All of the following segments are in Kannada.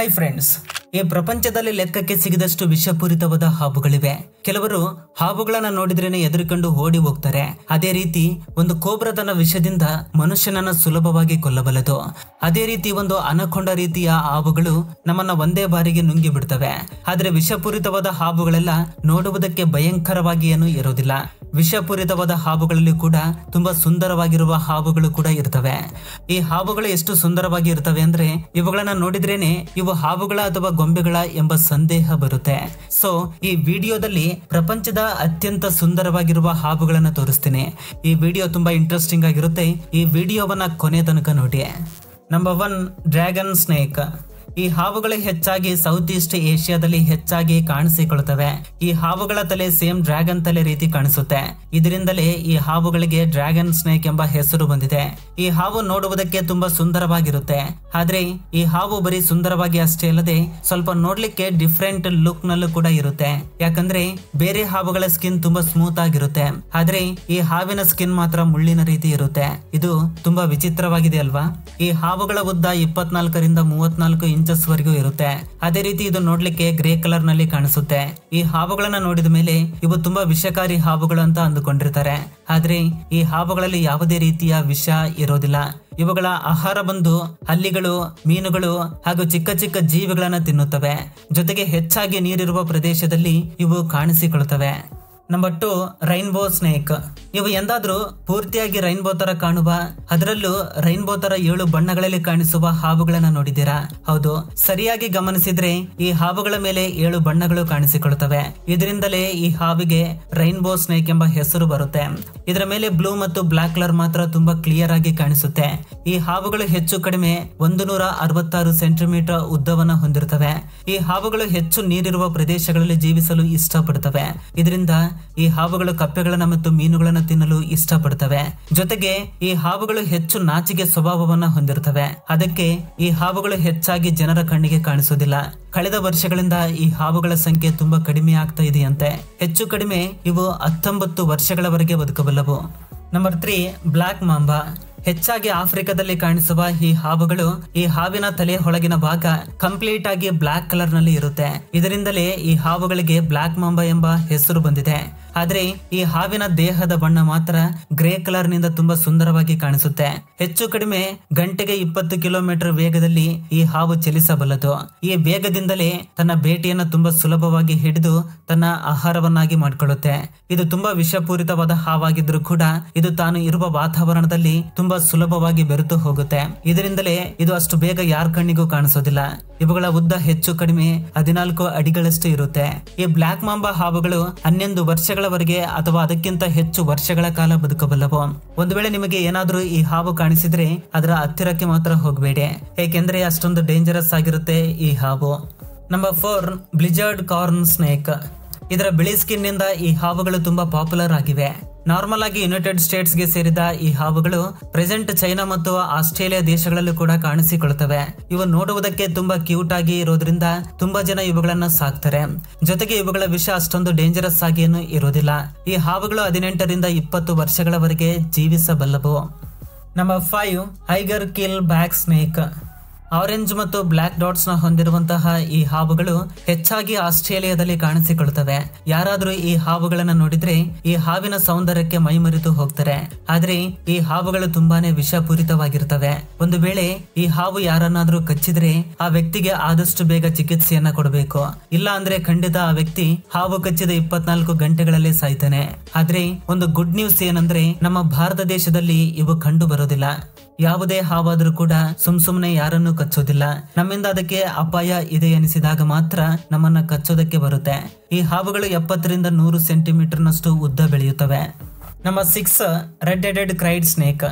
ಹಾಯ್ ಫ್ರೆಂಡ್ಸ್, ಈ ಪ್ರಪಂಚದಲ್ಲಿ ಲೆಕ್ಕಕ್ಕೆ ಸಿಗದಷ್ಟು ವಿಷಪೂರಿತವಾದ ಹಾವುಗಳಿವೆ. ಕೆಲವರು ಹಾವುಗಳನ್ನ ನೋಡಿದ್ರೇನೆ ಎದುರುಕೊಂಡು ಓಡಿ ಹೋಗ್ತಾರೆ. ಅದೇ ರೀತಿ ಒಂದು ಕೋಬ್ರಾ ತನ್ನ ವಿಷದಿಂದ ಮನುಷ್ಯನನ್ನ ಸುಲಭವಾಗಿ ಕೊಲ್ಲಬಲ್ಲದು. ಅದೇ ರೀತಿ ಒಂದು ಅನಕೊಂಡ ರೀತಿಯ ಹಾವುಗಳು ನಮ್ಮನ್ನ ಒಂದೇ ಬಾರಿಗೆ ನುಂಗಿ ಬಿಡ್ತವೆ. ಆದ್ರೆ ವಿಷಪೂರಿತವಾದ ಹಾವುಗಳೆಲ್ಲ ನೋಡುವುದಕ್ಕೆ ಭಯಂಕರವಾಗಿ ಏನು ಇರೋದಿಲ್ಲ. ವಿಷಪೂರಿತವಾದ ಹಾವುಗಳಲ್ಲಿ ಕೂಡ ತುಂಬಾ ಸುಂದರವಾಗಿರುವ ಹಾವುಗಳು ಕೂಡ ಇರ್ತವೆ. ಈ ಹಾವುಗಳು ಎಷ್ಟು ಸುಂದರವಾಗಿ ಇರ್ತವೆ ಅಂದ್ರೆ ಇವುಗಳನ್ನ ನೋಡಿದ್ರೇನೆ ಇವು ಹಾವುಗಳ ಅಥವಾ ಗೊಂಬೆಗಳ ಎಂಬ ಸಂದೇಹ ಬರುತ್ತೆ. ಸೊ ಈ ವಿಡಿಯೋದಲ್ಲಿ ಪ್ರಪಂಚದ ಅತ್ಯಂತ ಸುಂದರವಾಗಿರುವ ಹಾವುಗಳನ್ನ ತೋರಿಸ್ತೀನಿ. ಈ ವಿಡಿಯೋ ತುಂಬಾ ಇಂಟ್ರೆಸ್ಟಿಂಗ್ ಆಗಿರುತ್ತೆ. ಈ ವಿಡಿಯೋವನ್ನ ಕೊನೆ ತನಕ ನೋಡಿ. Number 1, dragon snake. ಈ ಹಾವುಗಳು ಹೆಚ್ಚಾಗಿ ಸೌತ್ ಈಸ್ಟ್ ಏಷ್ಯಾದಲ್ಲಿ ಹೆಚ್ಚಾಗಿ ಕಾಣಿಸಿಕೊಳ್ಳುತ್ತವೆ. ಈ ಹಾವುಗಳ ತಲೆ ಸೇಮ್ ಡ್ರ್ಯಾಗನ್ ತಲೆ ರೀತಿ ಕಾಣಿಸುತ್ತೆ. ಇದರಿಂದಲೇ ಈ ಹಾವುಗಳಿಗೆ ಡ್ರ್ಯಾಗನ್ ಸ್ನೇಕ್ ಎಂಬ ಹೆಸರು ಬಂದಿದೆ. ಈ ಹಾವು ನೋಡುವುದಕ್ಕೆ ತುಂಬಾ ಸುಂದರವಾಗಿರುತ್ತೆ. ಆದ್ರೆ ಈ ಹಾವು ಬರೀ ಸುಂದರವಾಗಿ ಅಷ್ಟೇ ಅಲ್ಲದೆ ಸ್ವಲ್ಪ ನೋಡ್ಲಿಕ್ಕೆ ಡಿಫ್ರೆಂಟ್ ಲುಕ್ ನಲ್ಲೂ ಕೂಡ ಇರುತ್ತೆ. ಯಾಕಂದ್ರೆ ಬೇರೆ ಹಾವುಗಳ ಸ್ಕಿನ್ ತುಂಬಾ ಸ್ಮೂತ್ ಆಗಿರುತ್ತೆ. ಆದ್ರೆ ಈ ಹಾವಿನ ಸ್ಕಿನ್ ಮಾತ್ರ ಮುಳ್ಳಿನ ರೀತಿ ಇರುತ್ತೆ. ಇದು ತುಂಬಾ ವಿಚಿತ್ರವಾಗಿದೆ ಅಲ್ವಾ? ಈ ಹಾವುಗಳ ಉದ್ದ 24ರಿಂದ 34 ಇಂಚಸ್ ವರೆಗೂ ಇರುತ್ತೆ. ಅದೇ ರೀತಿ ಇದು ನೋಡ್ಲಿಕ್ಕೆ ಗ್ರೇ ಕಲರ್ ನಲ್ಲಿ ಕಾಣಿಸುತ್ತೆ. ಈ ಹಾವುಗಳನ್ನ ನೋಡಿದ ಮೇಲೆ ಇವು ತುಂಬಾ ವಿಷಕಾರಿ ಹಾವುಗಳು ಅಂತ ಅಂದುಕೊಂಡಿರ್ತಾರೆ. ಆದ್ರೆ ಈ ಹಾವುಗಳಲ್ಲಿ ಯಾವುದೇ ರೀತಿಯ ವಿಷ ಇರೋದಿಲ್ಲ. ಇವುಗಳ ಆಹಾರ ಬಂದು ಹಲ್ಲಿಗಳು, ಮೀನುಗಳು ಹಾಗೂ ಚಿಕ್ಕ ಚಿಕ್ಕ ಜೀವಿಗಳನ್ನ ತಿನ್ನುತ್ತವೆ. ಜೊತೆಗೆ ಹೆಚ್ಚಾಗಿ ನೀರಿರುವ ಪ್ರದೇಶದಲ್ಲಿ ಇವು ಕಾಣಿಸಿಕೊಳ್ಳುತ್ತವೆ. Number 2, rainbow snake. ಇವು ಎಂದಾದ್ರೂ ಪೂರ್ತಿಯಾಗಿ ರೈನ್ಬೋ ತರ ಕಾಣುವ, ಅದರಲ್ಲೂ ರೈನ್ಬೋ ತರ 7 ಬಣ್ಣಗಳಲ್ಲಿ ಕಾಣಿಸುವ ಹಾವುಗಳನ್ನ ನೋಡಿದ್ದೀರಾ? ಹೌದು, ಸರಿಯಾಗಿ ಗಮನಿಸಿದ್ರೆ ಈ ಹಾವುಗಳ ಮೇಲೆ 7 ಬಣ್ಣಗಳು ಕಾಣಿಸಿಕೊಳ್ಳುತ್ತವೆ. ಇದರಿಂದಲೇ ಈ ಹಾವಿಗೆ ರೈನ್ಬೋ ಸ್ನೇಕ್ ಎಂಬ ಹೆಸರು ಬರುತ್ತೆ. ಇದರ ಮೇಲೆ ಬ್ಲೂ ಮತ್ತು ಬ್ಲಾಕ್ ಕಲರ್ ಮಾತ್ರ ತುಂಬಾ ಕ್ಲಿಯರ್ ಆಗಿ ಕಾಣಿಸುತ್ತೆ. ಈ ಹಾವುಗಳು ಹೆಚ್ಚು ಕಡಿಮೆ 166 ಸೆಂಟಿಮೀಟರ್ ಉದ್ದವನ್ನ ಹೊಂದಿರುತ್ತವೆ. ಈ ಹಾವುಗಳು ಹೆಚ್ಚು ನೀರಿರುವ ಪ್ರದೇಶಗಳಲ್ಲಿ ಜೀವಿಸಲು ಇಷ್ಟಪಡುತ್ತವೆ. ಇದರಿಂದ ಈ ಹಾವುಗಳು ಕಪ್ಪೆಗಳನ್ನ ಮತ್ತು ಮೀನುಗಳನ್ನ ತಿನ್ನಲು ಇಷ್ಟಪಡುತ್ತವೆ. ಜೊತೆಗೆ ಈ ಹಾವುಗಳು ಹೆಚ್ಚು ನಾಚಿಕೆ ಸ್ವಭಾವವನ್ನ ಹೊಂದಿರುತ್ತವೆ. ಅದಕ್ಕೆ ಈ ಹಾವುಗಳು ಹೆಚ್ಚಾಗಿ ಜನರ ಕಣ್ಣಿಗೆ ಕಾಣಿಸುವುದಿಲ್ಲ. ಕಳೆದ ವರ್ಷಗಳಿಂದ ಈ ಹಾವುಗಳ ಸಂಖ್ಯೆ ತುಂಬಾ ಕಡಿಮೆ ಆಗ್ತಾ ಇದೆಯಂತೆ. ಹೆಚ್ಚು ಕಡಿಮೆ ಇವು 19 ವರ್ಷಗಳವರೆಗೆ ಬದುಕಬಲ್ಲವು. Number 3, block mamba. ಹೆಚ್ಚಾಗಿ ಆಫ್ರಿಕಾದಲ್ಲಿ ಕಾಣಿಸುವ ಈ ಹಾವುಗಳು, ಈ ಹಾವಿನ ತಲೆ ಒಳಗಿನ ಭಾಗ ಕಂಪ್ಲೀಟ್ ಆಗಿ ಬ್ಲಾಕ್ ಕಲರ್ ನಲ್ಲಿ ಇರುತ್ತೆ. ಇದರಿಂದಲೇ ಈ ಹಾವುಗಳಿಗೆ ಬ್ಲಾಕ್ ಮಾಂಬಾ ಎಂಬ ಹೆಸರು ಬಂದಿದೆ. ಆದ್ರೆ ಈ ಹಾವಿನ ದೇಹದ ಬಣ್ಣ ಮಾತ್ರ ಗ್ರೇ ಕಲರ್ ನಿಂದ ತುಂಬಾ ಸುಂದರವಾಗಿ ಕಾಣಿಸುತ್ತೆ. ಹೆಚ್ಚು ಕಡಿಮೆ ಗಂಟೆಗೆ 20 ಕಿಲೋಮೀಟರ್ ವೇಗದಲ್ಲಿ ಈ ಹಾವು ಚಲಿಸಬಲ್ಲದು. ಈ ವೇಗದಿಂದಲೇ ತನ್ನ ಬೇಟೆಯನ್ನು ತುಂಬಾ ಸುಲಭವಾಗಿ ಹಿಡಿದು ತನ್ನ ಆಹಾರವನ್ನಾಗಿ ಮಾಡಿಕೊಳ್ಳುತ್ತೆ. ಇದು ತುಂಬಾ ವಿಷಪೂರಿತವಾದ ಹಾವಾಗಿದ್ರೂ ಕೂಡ ಇದು ತಾನು ಇರುವ ವಾತಾವರಣದಲ್ಲಿ ತುಂಬಾ ಸುಲಭವಾಗಿ ಬೆರೆತು ಹೋಗುತ್ತೆ. ಇದರಿಂದಲೇ ಇದು ಅಷ್ಟು ಬೇಗ ಯಾರ ಕಣ್ಣಿಗೂ ಕಾಣಿಸೋದಿಲ್ಲ. ಇವುಗಳ ಉದ್ದ ಹೆಚ್ಚು ಕಡಿಮೆ 14 ಅಡಿಗಳಷ್ಟು ಇರುತ್ತೆ. ಈ ಬ್ಲಾಕ್ ಮಾಂಬಾ ಹಾವುಗಳು 11 ವರ್ಷಗಳವರೆಗೆ ಅಥವಾ ಅದಕ್ಕಿಂತ ಹೆಚ್ಚು ವರ್ಷಗಳ ಕಾಲ ಬದುಕಬಲ್ಲವು. ಒಂದು ವೇಳೆ ನಿಮಗೆ ಏನಾದ್ರೂ ಈ ಹಾವು ಕಾಣಿಸಿದ್ರೆ ಅದರ ಹತ್ತಿರಕ್ಕೆ ಮಾತ್ರ ಹೋಗಬೇಡಿ, ಏಕೆಂದ್ರೆ ಅಷ್ಟೊಂದು ಡೇಂಜರಸ್ ಆಗಿರುತ್ತೆ ಈ ಹಾವು. Number 4, blizzard corn snake. ಇದರ ಬಿಳಿ ಸ್ಕಿನ್ ನಿಂದ ಈ ಹಾವುಗಳು ತುಂಬಾ ಪಾಪ್ಯುಲರ್ ಆಗಿವೆ. ನಾರ್ಮಲ್ ಆಗಿ ಯುನೈಟೆಡ್ ಸ್ಟೇಟ್ಸ್ ಗೆ ಸೇರಿದ ಈ ಹಾವುಗಳು ಪ್ರೆಸೆಂಟ್ ಚೈನಾ ಮತ್ತು ಆಸ್ಟ್ರೇಲಿಯಾ ದೇಶಗಳಲ್ಲೂ ಕೂಡ ಕಾಣಿಸಿಕೊಳ್ಳುತ್ತವೆ. ಇವು ನೋಡುವುದಕ್ಕೆ ತುಂಬಾ ಕ್ಯೂಟ್ ಆಗಿ ಇರೋದ್ರಿಂದ ತುಂಬಾ ಜನ ಇವುಗಳನ್ನ ಸಾಕ್ತಾರೆ. ಜೊತೆಗೆ ಇವುಗಳ ವಿಷ ಅಷ್ಟೊಂದು ಡೇಂಜರಸ್ ಆಗಿ ಏನು ಇರೋದಿಲ್ಲ. ಈ ಹಾವುಗಳು 18ರಿಂದ 20 ವರ್ಷಗಳವರೆಗೆ ಜೀವಿಸಬಲ್ಲವು. ನಂಬರ್ 5, ಐಗರ್ ಕಿಲ್ ಬ್ಯಾಕ್ ಸ್ನೇಕ್. ಆರೆಂಜ್ ಮತ್ತು ಬ್ಲಾಕ್ ಡಾಟ್ಸ್ ನ ಹೊಂದಿರುವಂತಹ ಈ ಹಾವುಗಳು ಹೆಚ್ಚಾಗಿ ಆಸ್ಟ್ರೇಲಿಯಾದಲ್ಲಿ ಕಾಣಿಸಿಕೊಳ್ಳುತ್ತವೆ. ಯಾರಾದ್ರೂ ಈ ಹಾವುಗಳನ್ನ ನೋಡಿದ್ರೆ ಈ ಹಾವಿನ ಸೌಂದರ್ಯಕ್ಕೆ ಮೈಮರೆತು ಹೋಗ್ತಾರೆ. ಆದ್ರೆ ಈ ಹಾವುಗಳು ತುಂಬಾನೇ ವಿಷಪೂರಿತವಾಗಿರ್ತವೆ. ಒಂದು ವೇಳೆ ಈ ಹಾವು ಯಾರನ್ನಾದ್ರೂ ಕಚ್ಚಿದ್ರೆ ಆ ವ್ಯಕ್ತಿಗೆ ಆದಷ್ಟು ಬೇಗ ಚಿಕಿತ್ಸೆಯನ್ನ ಕೊಡಬೇಕು. ಇಲ್ಲ ಅಂದ್ರೆ ಖಂಡಿತ ಆ ವ್ಯಕ್ತಿ ಹಾವು ಕಚ್ಚಿದ 24 ಗಂಟೆಗಳಲ್ಲೇ ಸಾಯ್ತಾನೆ. ಆದ್ರೆ ಒಂದು ಗುಡ್ ನ್ಯೂಸ್ ಏನಂದ್ರೆ ನಮ್ಮ ಭಾರತ ದೇಶದಲ್ಲಿ ಇವು ಕಂಡು ಬರೋದಿಲ್ಲ. ಯಾವುದೇ ಹಾವಾದ್ರೂ ಕೂಡ ಸುಮ್ನೆ ಯಾರನ್ನು ಕಚ್ಚೋದಿಲ್ಲ. ನಮ್ಮಿಂದ ಅದಕ್ಕೆ ಅಪಾಯ ಇದೆ ಎನಿಸಿದಾಗ ಮಾತ್ರ ನಮ್ಮನ್ನ ಕಚ್ಚೋದಕ್ಕೆ ಬರುತ್ತೆ. ಈ ಹಾವುಗಳು 70ರಿಂದ 100 ಸೆಂಟಿಮೀಟರ್ ನಷ್ಟು ಉದ್ದ ಬೆಳೆಯುತ್ತವೆ. Number 6, red headed cried snake.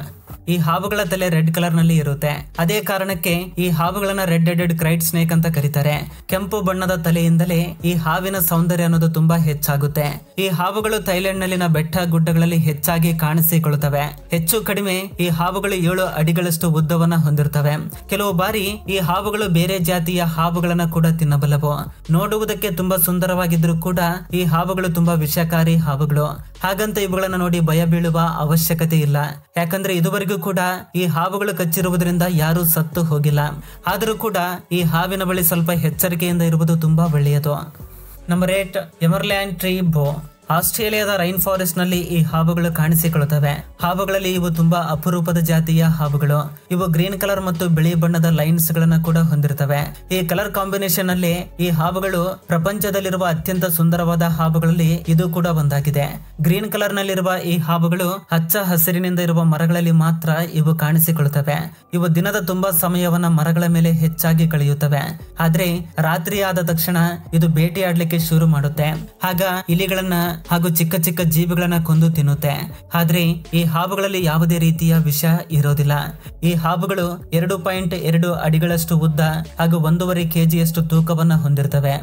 ಈ ಹಾವುಗಳ ತಲೆ ರೆಡ್ ಕಲರ್ ನಲ್ಲಿ ಇರುತ್ತೆ. ಅದೇ ಕಾರಣಕ್ಕೆ ಈ ಹಾವುಗಳನ್ನ ರೆಡ್ ಹೆಡೆಡ್ ಕ್ರೈಡ್ ಸ್ನೇಕ್ ಅಂತ ಕರೀತಾರೆ. ಕೆಂಪು ಬಣ್ಣದ ತಲೆಯಿಂದಲೇ ಈ ಹಾವಿನ ಸೌಂದರ್ಯ ಅನ್ನೋದು ತುಂಬಾ ಹೆಚ್ಚಾಗುತ್ತೆ. ಈ ಹಾವುಗಳು ಥೈಲ್ಯಾಂಡ್ ನಲ್ಲಿನ ಬೆಟ್ಟ ಗುಡ್ಡಗಳಲ್ಲಿ ಹೆಚ್ಚಾಗಿ ಕಾಣಿಸಿಕೊಳ್ಳುತ್ತವೆ. ಹೆಚ್ಚು ಕಡಿಮೆ ಈ ಹಾವುಗಳು 7 ಅಡಿಗಳಷ್ಟು ಉದ್ದವನ್ನ ಹೊಂದಿರುತ್ತವೆ. ಕೆಲವು ಬಾರಿ ಈ ಹಾವುಗಳು ಬೇರೆ ಜಾತಿಯ ಹಾವುಗಳನ್ನ ಕೂಡ ತಿನ್ನಬಲ್ಲವು. ನೋಡುವುದಕ್ಕೆ ತುಂಬಾ ಸುಂದರವಾಗಿದ್ರು ಕೂಡ ಈ ಹಾವುಗಳು ತುಂಬಾ ವಿಷಕಾರಿ ಹಾವುಗಳು. ಹಾಗಂತ ಇವುಗಳನ್ನ ನೋಡಿ ಭಯ ಬೀಳುವ ಅವಶ್ಯಕತೆ ಇಲ್ಲ. ಯಾಕಂದ್ರೆ ಇದುವರೆಗೂ ಕೂಡ ಈ ಹಾವುಗಳು ಕಚ್ಚಿರುವುದರಿಂದ ಯಾರು ಸತ್ತು ಹೋಗಿಲ್ಲ. ಆದರೂ ಕೂಡ ಈ ಹಾವಿನ ಬಳಿ ಸ್ವಲ್ಪ ಎಚ್ಚರಿಕೆಯಿಂದ ಇರುವುದು ತುಂಬಾ ಒಳ್ಳೆಯದು. ನಂಬರ್ 8 ಎಮರ್ಲ್ಯಾಂಡ್ ಟ್ರೀ ಬೋ. ಆಸ್ಟ್ರೇಲಿಯಾದ ರೈನ್ ಫಾರೆಸ್ಟ್ ನಲ್ಲಿ ಈ ಹಾವುಗಳು ಕಾಣಿಸಿಕೊಳ್ಳುತ್ತವೆ. ಹಾವುಗಳಲ್ಲಿ ಇವು ತುಂಬಾ ಅಪರೂಪದ ಜಾತಿಯ ಹಾವುಗಳು. ಇವು ಗ್ರೀನ್ ಕಲರ್ ಮತ್ತು ಬಿಳಿ ಬಣ್ಣದ ಲೈನ್ಸ್ ಗಳನ್ನ ಕೂಡ ಹೊಂದಿರುತ್ತವೆ. ಈ ಕಲರ್ ಕಾಂಬಿನೇಷನ್ ನಲ್ಲಿ ಈ ಹಾವುಗಳು ಪ್ರಪಂಚದಲ್ಲಿರುವ ಅತ್ಯಂತ ಸುಂದರವಾದ ಹಾವುಗಳಲ್ಲಿ ಇದು ಕೂಡ ಒಂದಾಗಿದೆ. ಗ್ರೀನ್ ಕಲರ್ ನಲ್ಲಿರುವ ಈ ಹಾವುಗಳು ಹಚ್ಚ ಹಸಿರಿನಿಂದ ಇರುವ ಮರಗಳಲ್ಲಿ ಮಾತ್ರ ಇವು ಕಾಣಿಸಿಕೊಳ್ಳುತ್ತವೆ. ಇವು ದಿನದ ತುಂಬಾ ಸಮಯವನ್ನ ಮರಗಳ ಮೇಲೆ ಹೆಚ್ಚಾಗಿ ಕಳೆಯುತ್ತವೆ. ಆದ್ರೆ ರಾತ್ರಿ ಆದ ತಕ್ಷಣ ಇದು ಬೇಟೆಯಾಡ್ಲಿಕ್ಕೆ ಶುರು ಮಾಡುತ್ತೆ. ಆಗ ಇಲಿಗಳನ್ನ ಹಾಗೂ ಚಿಕ್ಕ ಚಿಕ್ಕ ಜೀವಿಗಳನ್ನ ಕೊಂದು ತಿನ್ನುತ್ತೆ. ಆದ್ರೆ ಈ ಹಾವುಗಳಲ್ಲಿ ಯಾವುದೇ ರೀತಿಯ ವಿಷ ಇರೋದಿಲ್ಲ. ಈ ಹಾವುಗಳು 2.2 ಅಡಿಗಳಷ್ಟು ಉದ್ದ ಹಾಗೂ 1.5 kgಯಷ್ಟು ತೂಕವನ್ನ ಹೊಂದಿರ್ತವೆ.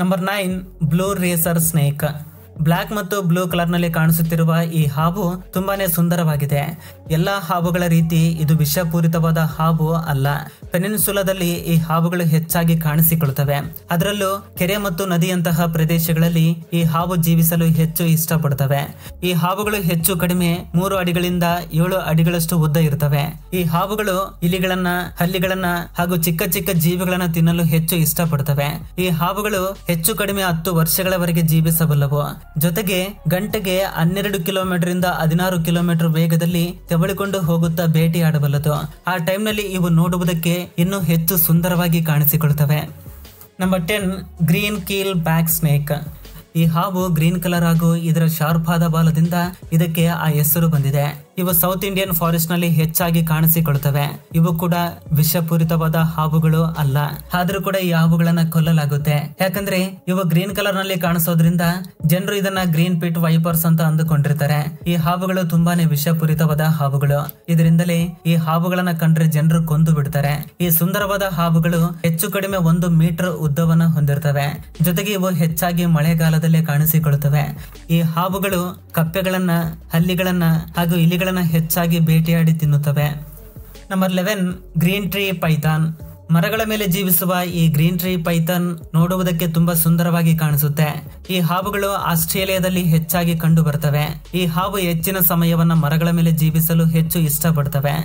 Number 9 blue racer snake. Black ಮತ್ತು ಬ್ಲೂ ಕಲರ್ ನಲ್ಲಿ ಕಾಣಿಸುತ್ತಿರುವ ಈ ಹಾವು ತುಂಬಾನೇ ಸುಂದರವಾಗಿದೆ. ಎಲ್ಲಾ ಹಾವುಗಳ ರೀತಿ ಇದು ವಿಷಪೂರಿತವಾದ ಹಾವು ಅಲ್ಲ. ಪೆನಿನ್ಸುಲಾದಲ್ಲಿ ಈ ಹಾವುಗಳು ಹೆಚ್ಚಾಗಿ ಕಾಣಿಸಿಕೊಳ್ಳುತ್ತವೆ. ಅದರಲ್ಲೂ ಕೆರೆ ಮತ್ತು ನದಿಯಂತಹ ಪ್ರದೇಶಗಳಲ್ಲಿ ಈ ಹಾವು ಜೀವಿಸಲು ಹೆಚ್ಚು ಇಷ್ಟಪಡುತ್ತವೆ. ಈ ಹಾವುಗಳು ಹೆಚ್ಚು ಕಡಿಮೆ 3 ಅಡಿಗಳಿಂದ 7 ಅಡಿಗಳಷ್ಟು ಉದ್ದ ಇರುತ್ತವೆ. ಈ ಹಾವುಗಳು ಇಲಿಗಳನ್ನ, ಹಲ್ಲಿಗಳನ್ನ ಹಾಗೂ ಚಿಕ್ಕ ಚಿಕ್ಕ ಜೀವಿಗಳನ್ನ ತಿನ್ನಲು ಹೆಚ್ಚು ಇಷ್ಟಪಡುತ್ತವೆ. ಈ ಹಾವುಗಳು ಹೆಚ್ಚು ಕಡಿಮೆ 10 ವರ್ಷಗಳವರೆಗೆ ಜೀವಿಸಬಲ್ಲವು. ಜೊತೆಗೆ ಗಂಟೆಗೆ 12 ಕಿಲೋಮೀಟರ್ ಇಂದ 16 ಕಿಲೋಮೀಟರ್ ವೇಗದಲ್ಲಿ ತೆವಳಿಕೊಂಡು ಹೋಗುತ್ತಾ ಬೇಟೆಯಾಡಬಲ್ಲದು. ಆ ಟೈಮ್ ನಲ್ಲಿ ಇವು ನೋಡುವುದಕ್ಕೆ ಇನ್ನೂ ಹೆಚ್ಚು ಸುಂದರವಾಗಿ ಕಾಣಿಸಿಕೊಳ್ಳುತ್ತವೆ. Number 10 green keelback snake. ಈ ಹಾವು ಗ್ರೀನ್ ಕಲರ್ ಹಾಗೂ ಇದರ ಶಾರ್ಪ್ ಆದ ಬಾಲದಿಂದ ಇದಕ್ಕೆ ಆ ಹೆಸರು ಬಂದಿದೆ. ಇವು ಸೌತ್ ಇಂಡಿಯನ್ ಫಾರೆಸ್ಟ್ ನಲ್ಲಿ ಹೆಚ್ಚಾಗಿ ಕಾಣಿಸಿಕೊಳ್ಳುತ್ತವೆ. ಇವು ಕೂಡ ವಿಷಪೂರಿತವಾದ ಹಾವುಗಳು ಅಲ್ಲ. ಆದ್ರೂ ಕೂಡ ಈ ಹಾವುಗಳನ್ನ ಕೊಲ್ಲಲಾಗುತ್ತೆ. ಯಾಕಂದ್ರೆ ಇವು ಗ್ರೀನ್ ಕಲರ್ ನಲ್ಲಿ ಕಾಣಿಸೋದ್ರಿಂದ ಜನರು ಇದನ್ನ ಗ್ರೀನ್ ಪಿಟ್ ವೈಪರ್ಸ್ ಅಂತ ಅಂದುಕೊಂಡಿರ್ತಾರೆ. ಈ ಹಾವುಗಳು ತುಂಬಾನೇ ವಿಷಪೂರಿತವಾದ ಹಾವುಗಳು. ಇದರಿಂದಲೇ ಈ ಹಾವುಗಳನ್ನ ಕಂಡ್ರೆ ಜನರು ಕೊಂದು ಬಿಡ್ತಾರೆ. ಈ ಸುಂದರವಾದ ಹಾವುಗಳು ಹೆಚ್ಚು ಕಡಿಮೆ 1 ಮೀಟರ್ ಉದ್ದವನ್ನ ಹೊಂದಿರ್ತವೆ. ಜೊತೆಗೆ ಇವು ಹೆಚ್ಚಾಗಿ ಮಳೆಗಾಲದಲ್ಲೇ ಕಾಣಿಸಿಕೊಳ್ಳುತ್ತವೆ. ಈ ಹಾವುಗಳು ಕಪ್ಪೆಗಳನ್ನ, ಹಲ್ಲಿಗಳನ್ನ ಹಾಗೂ ಇಲಿಗಳನ್ನ ಹೆಚ್ಚಾಗಿ ಬೇಟೆಯಾಡಿ ತಿನ್ನುತ್ತವೆ. Number 11 green tree Python. ಮರಗಳ ಮೇಲೆ ಜೀವಿಸುವ ಈ ಗ್ರೀನ್ ಟ್ರೀ ಪೈಥಾನ್ ನೋಡುವುದಕ್ಕೆ ತುಂಬಾ ಸುಂದರವಾಗಿ ಕಾಣಿಸುತ್ತೆ. ಈ ಹಾವುಗಳು ಆಸ್ಟ್ರೇಲಿಯಾದಲ್ಲಿ ಹೆಚ್ಚಾಗಿ ಕಂಡು ಬರ್ತವೆ. ಈ ಹಾವು ಹೆಚ್ಚಿನ ಸಮಯವನ್ನ ಮರಗಳ ಮೇಲೆ ಜೀವಿಸಲು ಹೆಚ್ಚು ಇಷ್ಟಪಡ್ತವೆ.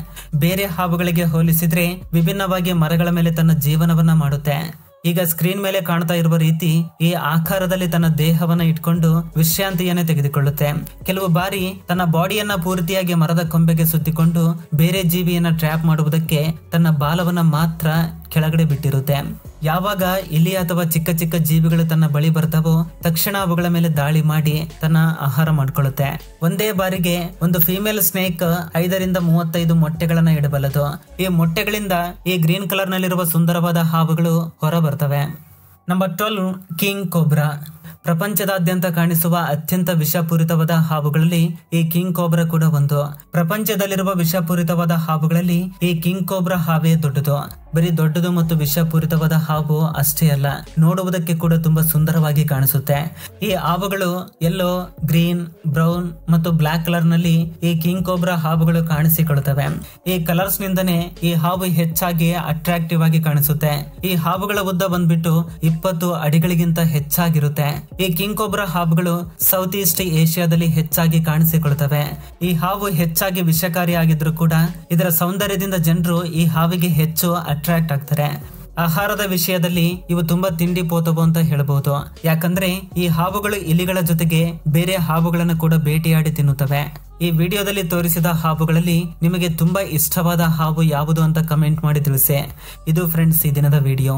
ಬೇರೆ ಹಾವುಗಳಿಗೆ ಹೋಲಿಸಿದ್ರೆ ವಿಭಿನ್ನವಾಗಿ ಮರಗಳ ಮೇಲೆ ತನ್ನ ಜೀವನವನ್ನ ಮಾಡುತ್ತೆ. ಈಗ ಸ್ಕ್ರೀನ್ ಮೇಲೆ ಕಾಣ್ತಾ ಇರುವ ರೀತಿ ಈ ಆಕಾರದಲ್ಲಿ ತನ್ನ ದೇಹವನ್ನ ಇಟ್ಕೊಂಡು ವಿಶ್ರಾಂತಿಯನ್ನೇ ತೆಗೆದುಕೊಳ್ಳುತ್ತೆ. ಕೆಲವು ಬಾರಿ ತನ್ನ ಬಾಡಿಯನ್ನ ಪೂರ್ತಿಯಾಗಿ ಮರದ ಕೊಂಬೆಗೆ ಸುತ್ತಿಕೊಂಡು ಬೇರೆ ಜೀವಿಯನ್ನ ಟ್ರ್ಯಾಪ್ ಮಾಡುವುದಕ್ಕೆ ತನ್ನ ಬಾಲವನ್ನ ಮಾತ್ರ ಕೆಳಗಡೆ ಬಿಟ್ಟಿರುತ್ತೆ. ಯಾವಾಗ ಇಲಿ ಅಥವಾ ಚಿಕ್ಕ ಚಿಕ್ಕ ಜೀವಿಗಳು ತನ್ನ ಬಳಿ ಬರ್ತಾವೋ ತಕ್ಷಣ ಅವುಗಳ ಮೇಲೆ ದಾಳಿ ಮಾಡಿ ತನ್ನ ಆಹಾರ ಮಾಡ್ಕೊಳ್ಳುತ್ತೆ. ಒಂದೇ ಬಾರಿಗೆ ಒಂದು ಫೀಮೇಲ್ ಸ್ನೇಕ್ 5 ರಿಂದ 35 ಮೊಟ್ಟೆಗಳನ್ನ ಇಡಬಲ್ಲದು. ಈ ಮೊಟ್ಟೆಗಳಿಂದ ಈ ಗ್ರೀನ್ ಕಲರ್ ನಲ್ಲಿರುವ ಸುಂದರವಾದ ಹಾವುಗಳು ಹೊರ ಬರ್ತವೆ. Number 12 king cobra. ಪ್ರಪಂಚದಾದ್ಯಂತ ಕಾಣಿಸುವ ಅತ್ಯಂತ ವಿಷಪೂರಿತವಾದ ಹಾವುಗಳಲ್ಲಿ ಈ ಕಿಂಗ್ ಕೋಬ್ರಾ ಕೂಡ ಒಂದು. ಪ್ರಪಂಚದಲ್ಲಿರುವ ವಿಷಪೂರಿತವಾದ ಹಾವುಗಳಲ್ಲಿ ಈ ಕಿಂಗ್ ಕೋಬ್ರಾ ಹಾವೇ ದೊಡ್ಡದು. ಬರೀ ದೊಡ್ಡದು ಮತ್ತು ವಿಷಪೂರಿತವಾದ ಹಾವು ಅಷ್ಟೇ ಅಲ್ಲ, ನೋಡುವುದಕ್ಕೆ ಕೂಡ ತುಂಬಾ ಸುಂದರವಾಗಿ ಕಾಣಿಸುತ್ತೆ. ಈ ಹಾವುಗಳು ಯೆಲ್ಲೋ, ಗ್ರೀನ್, ಬ್ರೌನ್ ಮತ್ತು ಬ್ಲಾಕ್ ಕಲರ್ ನಲ್ಲಿ ಈ ಕಿಂಗ್ ಕೋಬ್ರಾ ಹಾವುಗಳು ಕಾಣಿಸಿಕೊಳ್ಳುತ್ತವೆ. ಈ ಕಲರ್ಸ್ ನಿಂದನೇ ಈ ಹಾವು ಹೆಚ್ಚಾಗಿ ಅಟ್ರಾಕ್ಟಿವ್ ಆಗಿ ಕಾಣಿಸುತ್ತೆ. ಈ ಹಾವುಗಳ ಉದ್ದ ಬಂದ್ಬಿಟ್ಟು 20 ಅಡಿಗಳಿಗಿಂತ ಹೆಚ್ಚಾಗಿರುತ್ತೆ. ಈ ಕಿಂಗ್ ಕೋಬ್ರಾ ಹಾವುಗಳು ಸೌತ್ ಈಸ್ಟ್ ಏಷ್ಯಾದಲ್ಲಿ ಹೆಚ್ಚಾಗಿ ಕಾಣಿಸಿಕೊಳ್ಳುತ್ತವೆ. ಈ ಹಾವು ಹೆಚ್ಚಾಗಿ ವಿಷಕಾರಿಯಾಗಿದ್ರು ಕೂಡ ಇದರ ಸೌಂದರ್ಯದಿಂದ ಜನರು ಈ ಹಾವಿಗೆ ಹೆಚ್ಚು ಅಟ್ರಾಕ್ಟ್ ಆಗ್ತಾರೆ. ಆಹಾರದ ವಿಷಯದಲ್ಲಿ ಇವು ತುಂಬಾ ತಿಂಡಿ ಪೋತವು ಅಂತ ಹೇಳಬಹುದು. ಯಾಕಂದ್ರೆ ಈ ಹಾವುಗಳು ಇಲಿಗಳ ಜೊತೆಗೆ ಬೇರೆ ಹಾವುಗಳನ್ನು ಕೂಡ ಬೇಟೆಯಾಡಿ ತಿನ್ನುತ್ತವೆ. ಈ ವಿಡಿಯೋದಲ್ಲಿ ತೋರಿಸಿದ ಹಾವುಗಳಲ್ಲಿ ನಿಮಗೆ ತುಂಬಾ ಇಷ್ಟವಾದ ಹಾವು ಯಾವುದು ಅಂತ ಕಮೆಂಟ್ ಮಾಡಿ ತಿಳಿಸಿ. ಇದು ಫ್ರೆಂಡ್ಸ್ ಈ ದಿನದ ವಿಡಿಯೋ.